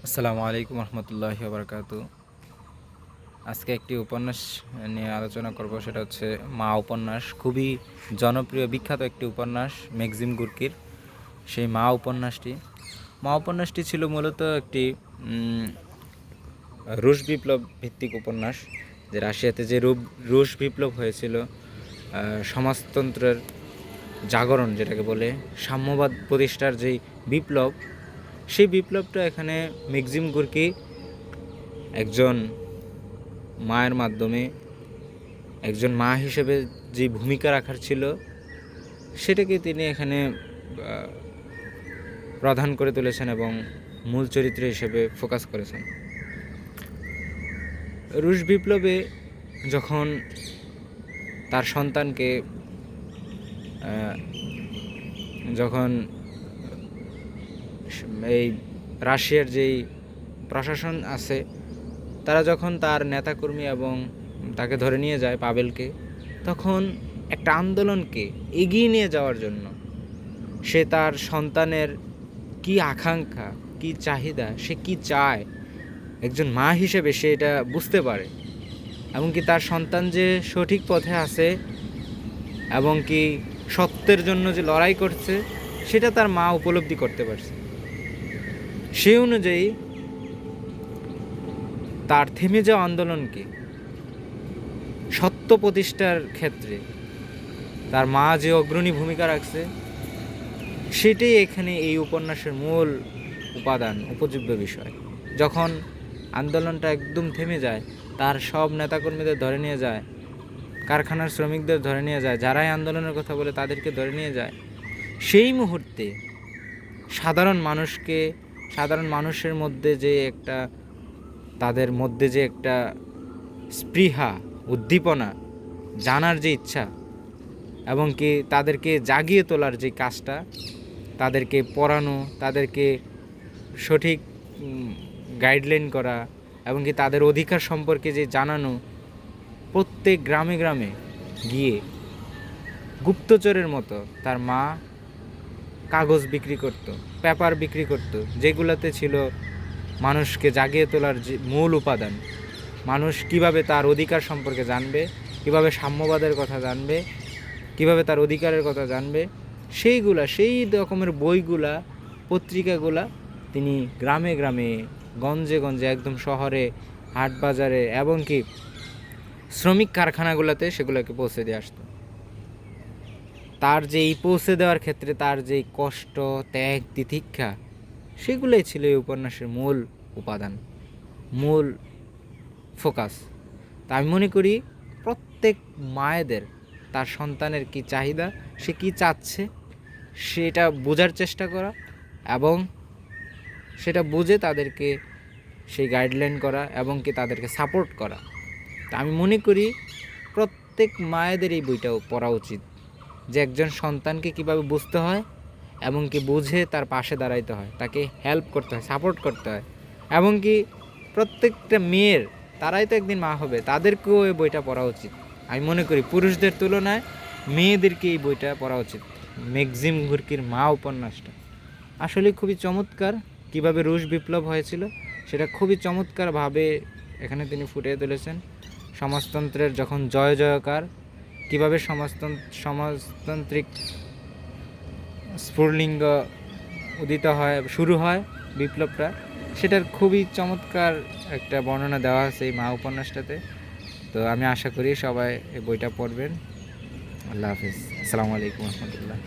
আসসালামু আলাইকুম রহমতুল্লাহি বারাকাতু। আজকে একটি উপন্যাস নিয়ে আলোচনা করব, সেটা হচ্ছে মা উপন্যাস। খুবই জনপ্রিয় বিখ্যাত একটি উপন্যাস ম্যাক্সিম গোর্কির। সেই মা উপন্যাসটি ছিল মূলত একটি রুশ বিপ্লব ভিত্তিক উপন্যাস। যে রাশিয়াতে যে রুশ বিপ্লব হয়েছিল, সমাজতন্ত্রের জাগরণ যেটাকে বলে, সাম্যবাদ প্রতিষ্ঠার যেই বিপ্লব, সেই বিপ্লবটা এখানে ম্যাক্সিম গোর্কি একজন মায়ের মাধ্যমে, একজন মা হিসেবে যে ভূমিকা রাখার ছিল সেটাকে তিনি এখানে প্রধান করে তুলেছেন এবং মূল চরিত্র হিসেবে ফোকাস করেছেন। রুশ বিপ্লবে যখন তার সন্তানকে যখন এই রাশিয়ার যেই প্রশাসন আছে তারা যখন তার নেতাকর্মী এবং তাকে ধরে নিয়ে যায় পাভেলকে, তখন একটা আন্দোলনকে এগিয়ে নিয়ে যাওয়ার জন্য সে তার সন্তানের কি আকাঙ্ক্ষা, কি চাহিদা, সে কি চায়, একজন মা হিসেবে সে এটা বুঝতে পারে। এমনকি তার সন্তান যে সঠিক পথে আছে এবং কি সত্যের জন্য যে লড়াই করছে সেটা তার মা উপলব্ধি করতে পারছে। সেই অনুযায়ী তার থেমে যাওয়া আন্দোলনকে সত্য প্রতিষ্ঠার ক্ষেত্রে তার মা যে অগ্রণী ভূমিকা রাখছে, সেটাই এখানে এই উপন্যাসের মূল উপাদান, উপজীব্য বিষয়। যখন আন্দোলনটা একদম থেমে যায়, তার সব নেতাকর্মীদের ধরে নিয়ে যায়, কারখানার শ্রমিকদের ধরে নিয়ে যায়, যারাই আন্দোলনের কথা বলে তাদেরকে ধরে নিয়ে যায়, সেই মুহূর্তে সাধারণ মানুষের মধ্যে যে একটা, তাদের মধ্যে যে একটা স্পৃহা, উদ্দীপনা, জানার যে ইচ্ছা এবং কি তাদেরকে জাগিয়ে তোলার যে কাজটা, তাদেরকে পড়ানো, তাদেরকে সঠিক গাইডলাইন করা এবং কি তাদের অধিকার সম্পর্কে যে জানানো, প্রত্যেক গ্রামে গ্রামে গিয়ে গুপ্তচরের মতো তার মা কাগজ বিক্রি করত, পেপার বিক্রি করত, যেগুলোতে ছিল মানুষকে জাগিয়ে তোলার যে মূল উপাদান। মানুষ কিভাবে তার অধিকার সম্পর্কে জানবে, কিভাবে সাম্যবাদের কথা জানবে, কিভাবে তার অধিকারের কথা জানবে, সেই রকমের বইগুলা, পত্রিকাগুলা তিনি গ্রামে গ্রামে, গঞ্জে গঞ্জে, একদম শহরে, হাট বাজারে এবং কি শ্রমিক কারখানাগুলোতে সেগুলোকে পৌঁছে দিয়ে আসতো। তার যে এই পৌঁছে দেওয়ার ক্ষেত্রে তার যেই কষ্ট, ত্যাগ, তিতিক্ষা, সেগুলোই ছিল এই উপন্যাসের মূল উপাদান, মূল ফোকাস। তা আমি মনে করি প্রত্যেক মায়েদের তার সন্তানের কি চাহিদা, সে কি চাচ্ছে, সেটা বোঝার চেষ্টা করা এবং সেটা বুঝে তাদেরকে সেই গাইডলাইন করা এবং কি তাদেরকে সাপোর্ট করা। তা আমি মনে করি প্রত্যেক মায়েদের এই বইটাও পড়া উচিত, যে একজন সন্তানকে কিভাবে বুঝতে হয় এবং কি বুঝে তার পাশে দাঁড়াইতে হয়, তাকে হেল্প করতে হয়, সাপোর্ট করতে হয়। এবং কি প্রত্যেকটা মেয়ের, তারাই তো একদিন মা হবে, তাদেরকেও এই বইটা পড়া উচিত। আমি মনে করি পুরুষদের তুলনায় মেয়েদেরকে এই বইটা পড়া উচিত। ম্যাক্সিম গোর্কির মা উপন্যাসটা আসলে খুবই চমৎকার। কিভাবে রুশ বিপ্লব হয়েছিল সেটা খুবই চমৎকারভাবে এখানে তিনি ফুটিয়ে তুলেছেন। সমাজতন্ত্রের যখন জয় জয়কার, কীভাবে সমাজতান্ত্রিক স্ফুলিঙ্গ উদিত হয়, শুরু হয় বিপ্লবটা, সেটার খুবই চমৎকার একটা বর্ণনা দেওয়া আছে এই মা উপন্যাসটাতে। তো আমি আশা করি সবাই এই বইটা পড়বেন। আল্লাহ হাফিজ। আসসালামু আলাইকুম রহমতুল্লাহ।